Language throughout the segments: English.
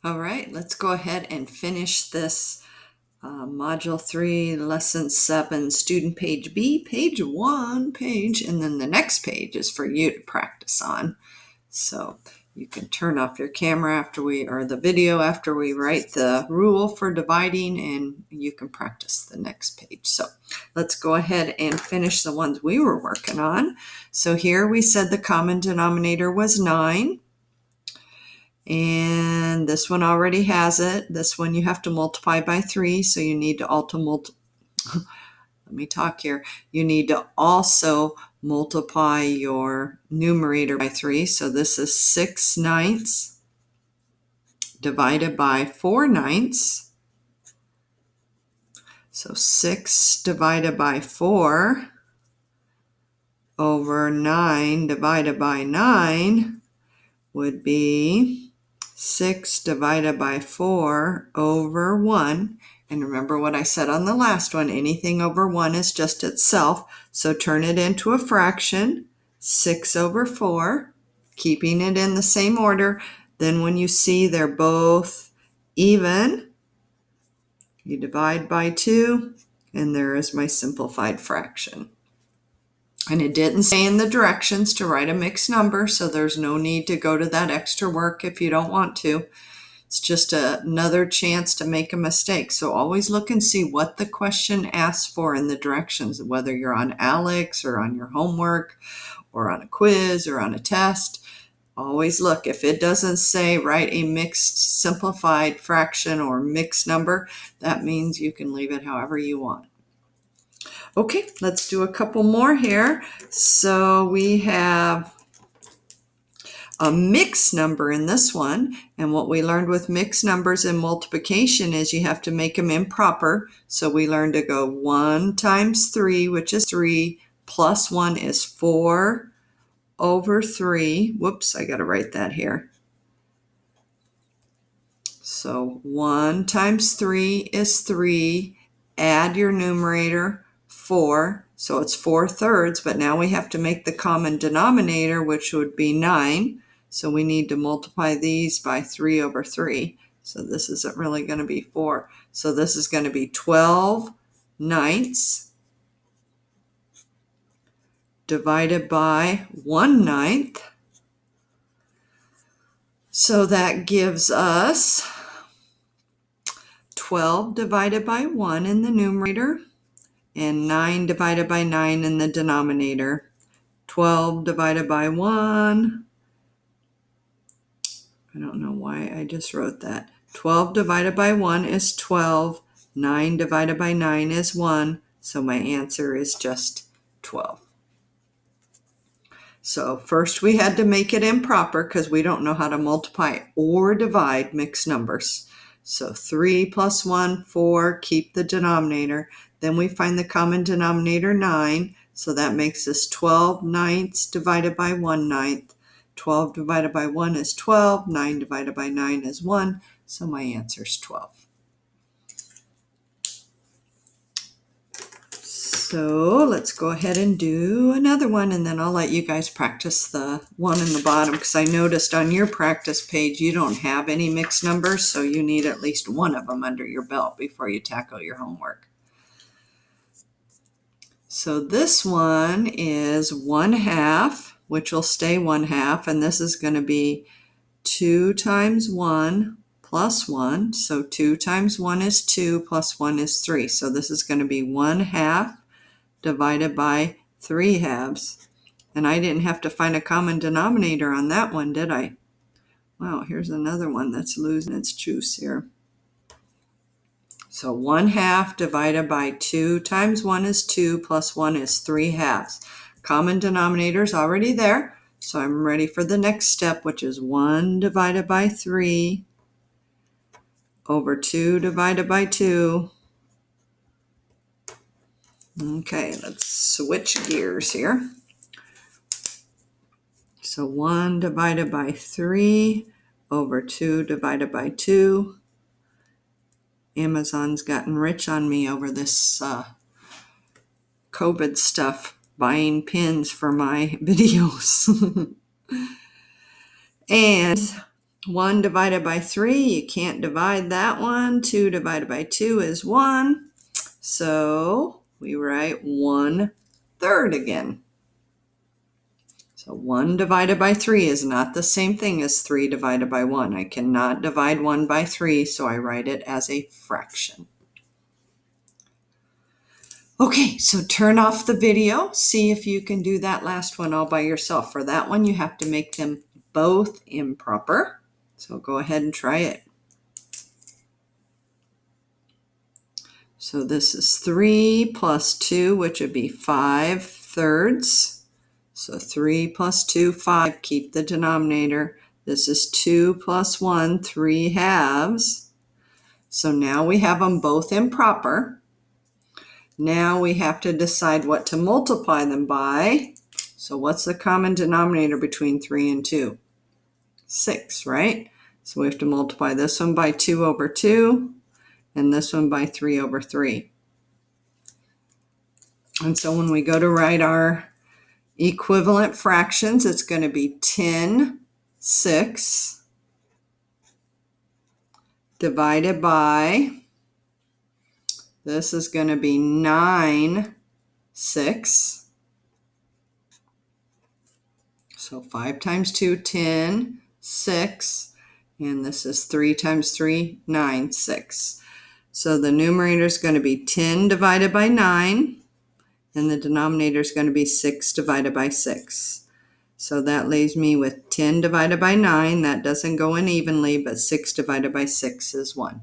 All right, let's go ahead and finish this Module 3, Lesson 7, Student Page B, Page 1 page, and then the next page is for you to practice on. So you can turn off your camera or the video after we write the rule for dividing, and you can practice the next page. So let's go ahead and finish the ones we were working on. So here we said the common denominator was 9. And this one already has it. This one you have to multiply by 3, so you need to let me talk here. You need to also multiply your numerator by 3. So this is 6/9 divided by 4/9. So 6 divided by 4 over 9 divided by 9 would be 6 divided by 4 over 1. And remember what I said on the last one, anything over 1 is just itself. So turn it into a fraction, 6 over 4, keeping it in the same order. Then when you see they're both even, you divide by 2, and there is my simplified fraction. And it didn't say in the directions to write a mixed number, so there's no need to go to that extra work if you don't want to. It's just another chance to make a mistake. So always look and see what the question asks for in the directions, whether you're on Alex or on your homework or on a quiz or on a test. Always look. If it doesn't say write a mixed simplified fraction or mixed number, that means you can leave it however you want. Okay, let's do a couple more here. So we have a mixed number in this one, and what we learned with mixed numbers in multiplication is you have to make them improper. So we learned to go 1 times 3, which is 3, plus 1 is 4 over 3. Whoops, I got to write that here. So 1 times 3 is 3. Add your numerator, 4. So it's 4/3, but now we have to make the common denominator, which would be 9. So we need to multiply these by 3 over 3. So this isn't really going to be 4. So this is going to be 12/9 divided by 1/9. So that gives us 12 divided by 1 in the numerator and 9 divided by 9 in the denominator. 12 divided by 1. I don't know why I just wrote that. 12 divided by 1 is 12. 9 divided by 9 is 1. So my answer is just 12. So first we had to make it improper because we don't know how to multiply or divide mixed numbers. So 3 plus 1, 4, keep the denominator. Then we find the common denominator, 9. So that makes us 12/9 divided by 1/9. 12 divided by 1 is 12. 9 divided by 9 is 1. So my answer is 12. So let's go ahead and do another one, and then I'll let you guys practice the one in the bottom, because I noticed on your practice page you don't have any mixed numbers, so you need at least one of them under your belt before you tackle your homework. So this one is 1/2, which will stay 1/2, and this is going to be 2 times 1 plus 1. So 2 times 1 is 2 plus 1 is 3. So this is going to be 1/2 divided by 3/2. And I didn't have to find a common denominator on that one, did I? Wow, here's another one that's losing its juice here. So 1/2 divided by 2 times 1 is 2 plus 1 is 3/2. Common denominator is already there. So I'm ready for the next step, which is 1 divided by 3 over 2 divided by 2. Okay, let's switch gears here. So 1 divided by 3 over 2 divided by 2. Amazon's gotten rich on me over this COVID stuff, buying pins for my videos. And 1 divided by 3, you can't divide that one. 2 divided by 2 is 1. So we write 1/3 again. So 1 divided by 3 is not the same thing as 3 divided by 1. I cannot divide 1 by 3, so I write it as a fraction. Okay, so turn off the video. See if you can do that last one all by yourself. For that one, you have to make them both improper. So go ahead and try it. So this is 3 plus 2, which would be 5/3. So 3 plus 2, 5. Keep the denominator. This is 2 plus 1, 3/2. So now we have them both improper. Now we have to decide what to multiply them by. So what's the common denominator between 3 and 2? 6, right? So we have to multiply this one by 2 over 2 and this one by 3 over 3. And so when we go to write our equivalent fractions, it's going to be 10/6 divided by, this is going to be 9/6. So 5 times 2, 10, 6. And this is 3 times 3, 9, 6. So the numerator is going to be 10 divided by 9. And the denominator is going to be 6 divided by 6. So that leaves me with 10 divided by 9. That doesn't go in evenly, but 6 divided by 6 is 1.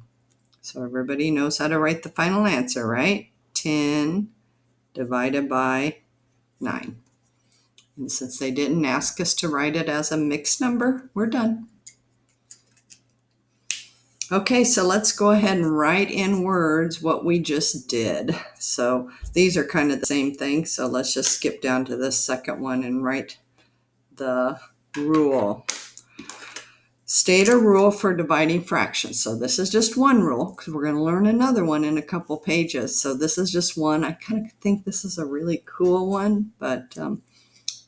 So everybody knows how to write the final answer, right? 10 divided by 9. And since they didn't ask us to write it as a mixed number, we're done. Okay, so let's go ahead and write in words what we just did. So these are kind of the same thing. So let's just skip down to this second one and write the rule. State a rule for dividing fractions. So this is just one rule because we're going to learn another one in a couple pages. So this is just one. I kind of think this is a really cool one, but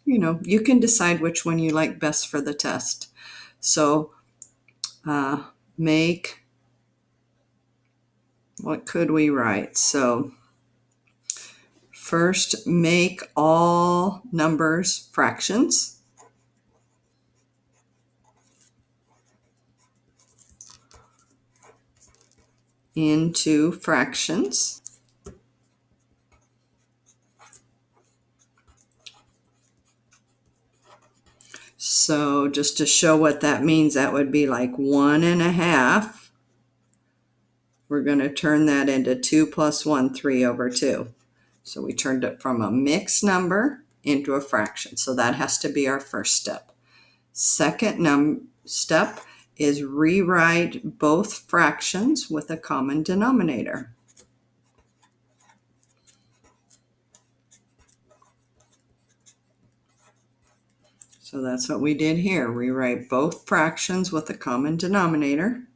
you can decide which one you like best for the test. So what could we write? So first, make all numbers fractions. Into fractions. So just to show what that means, that would be like 1.5. We're going to turn that into 2 plus 1, 3 over 2. So we turned it from a mixed number into a fraction. So that has to be our first step. Second step is rewrite both fractions with a common denominator. So that's what we did here. Rewrite both fractions with a common denominator.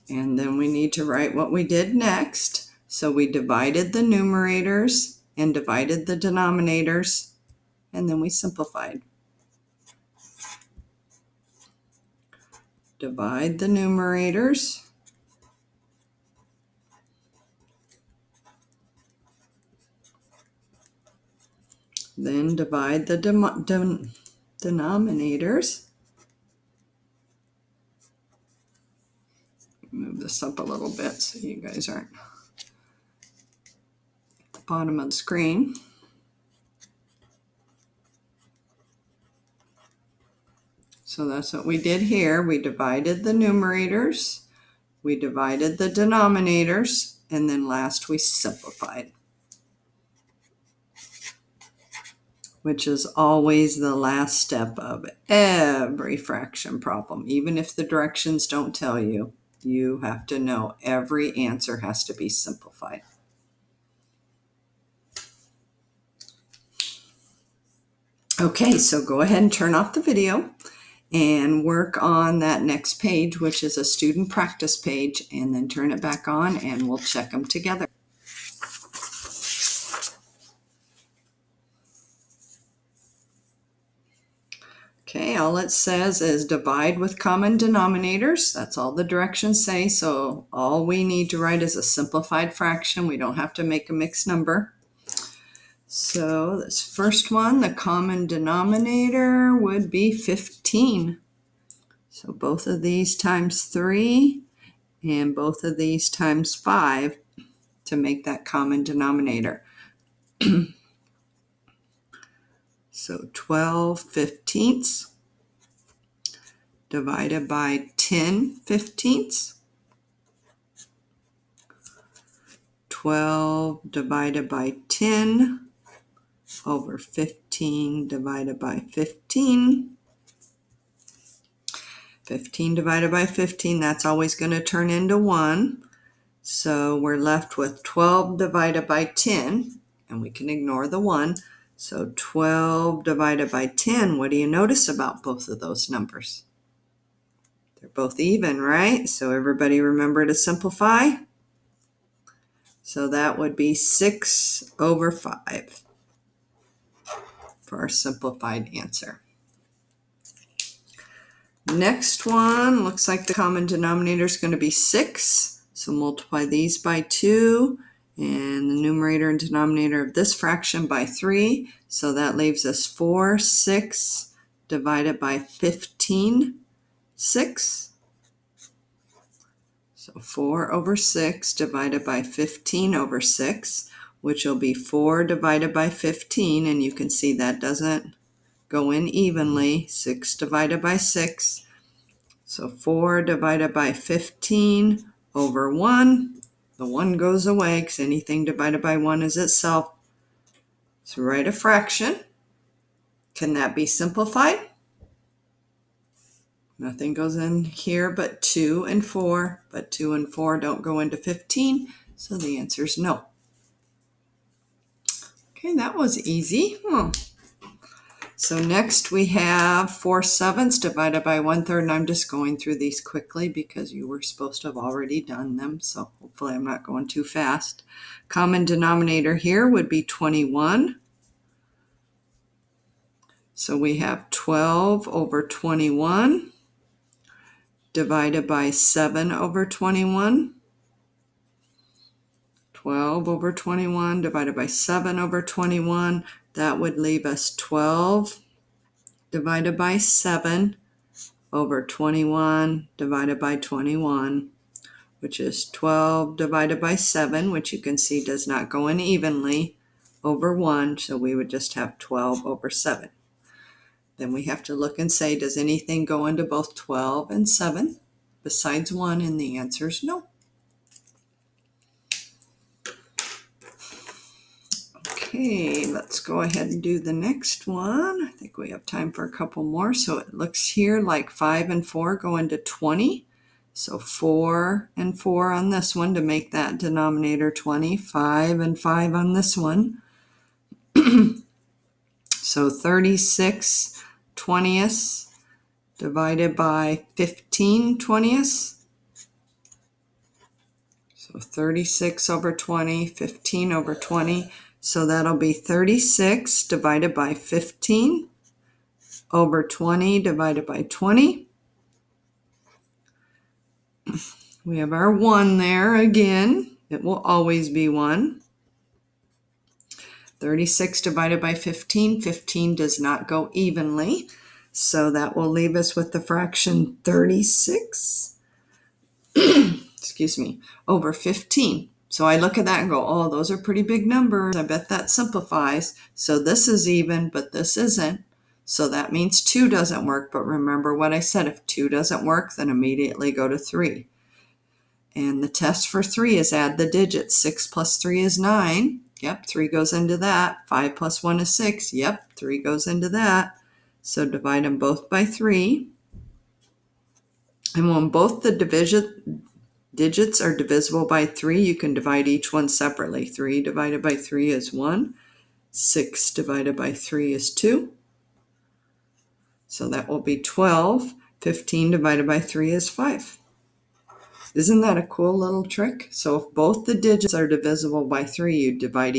And then we need to write what we did next. So we divided the numerators and divided the denominators, and then we simplified. Divide the numerators. Then divide the denominators. Move this up a little bit so you guys aren't at the bottom of the screen. So that's what we did here. We divided the numerators, we divided the denominators, and then last we simplified, which is always the last step of every fraction problem. Even if the directions don't tell you, you have to know every answer has to be simplified. Okay, so go ahead and turn off the video and work on that next page, which is a student practice page, and then turn it back on and we'll check them together. Okay, all it says is divide with common denominators. That's all the directions say. So all we need to write is a simplified fraction. We don't have to make a mixed number. So this first one, the common denominator would be 15. So both of these times 3 and both of these times 5 to make that common denominator. So 12/15 divided by 10/15. 12 divided by 10 over 15 divided by 15. 15 divided by 15, that's always going to turn into 1. So we're left with 12 divided by 10, and we can ignore the 1. So 12 divided by 10, what do you notice about both of those numbers? They're both even, right? So everybody remember to simplify? So that would be 6/5 for our simplified answer. Next one, looks like the common denominator is going to be 6. So multiply these by 2 and the numerator and denominator of this fraction by 3. So that leaves us 4/6 divided by 15/6. So 4/6 divided by 15/6, which will be 4 divided by 15. And you can see that doesn't go in evenly. 6 divided by 6. So 4 divided by 15/1. The 1 goes away because anything divided by 1 is itself. So write a fraction. Can that be simplified? Nothing goes in here but 2 and 4. But 2 and 4 don't go into 15. So the answer is no. Okay, that was easy. So next we have 4/7 divided by 1/3, and I'm just going through these quickly because you were supposed to have already done them, so hopefully I'm not going too fast. Common denominator here would be 21. So we have 12/21 divided by 7/21. 12/21 divided by 7/21. That would leave us 12 divided by 7/21 divided by 21, which is 12 divided by 7, which you can see does not go in evenly, over 1. So we would just have 12/7. Then we have to look and say, does anything go into both 12 and 7 besides 1? And the answer is no. Okay, let's go ahead and do the next one. I think we have time for a couple more. So it looks here like 5 and 4 go into 20. So 4 and 4 on this one to make that denominator 20. 5 and 5 on this one. So 36/20 divided by 15/20. So 36/20, 15/20. So that'll be 36 divided by 15/20 divided by 20. We have our 1 there again. It will always be 1. 36 divided by 15. 15 does not go evenly. So that will leave us with the fraction 36 over 15. So I look at that and go, oh, those are pretty big numbers. I bet that simplifies. So this is even, but this isn't. So that means 2 doesn't work. But remember what I said, if 2 doesn't work, then immediately go to 3. And the test for 3 is add the digits. 6 plus 3 is 9. Yep, 3 goes into that. 5 plus 1 is 6. Yep, 3 goes into that. So divide them both by 3. And when both the digits are divisible by 3, you can divide each one separately. 3 divided by 3 is 1. 6 divided by 3 is 2. So that will be 12. 15 divided by 3 is 5. Isn't that a cool little trick? So if both the digits are divisible by 3, you divide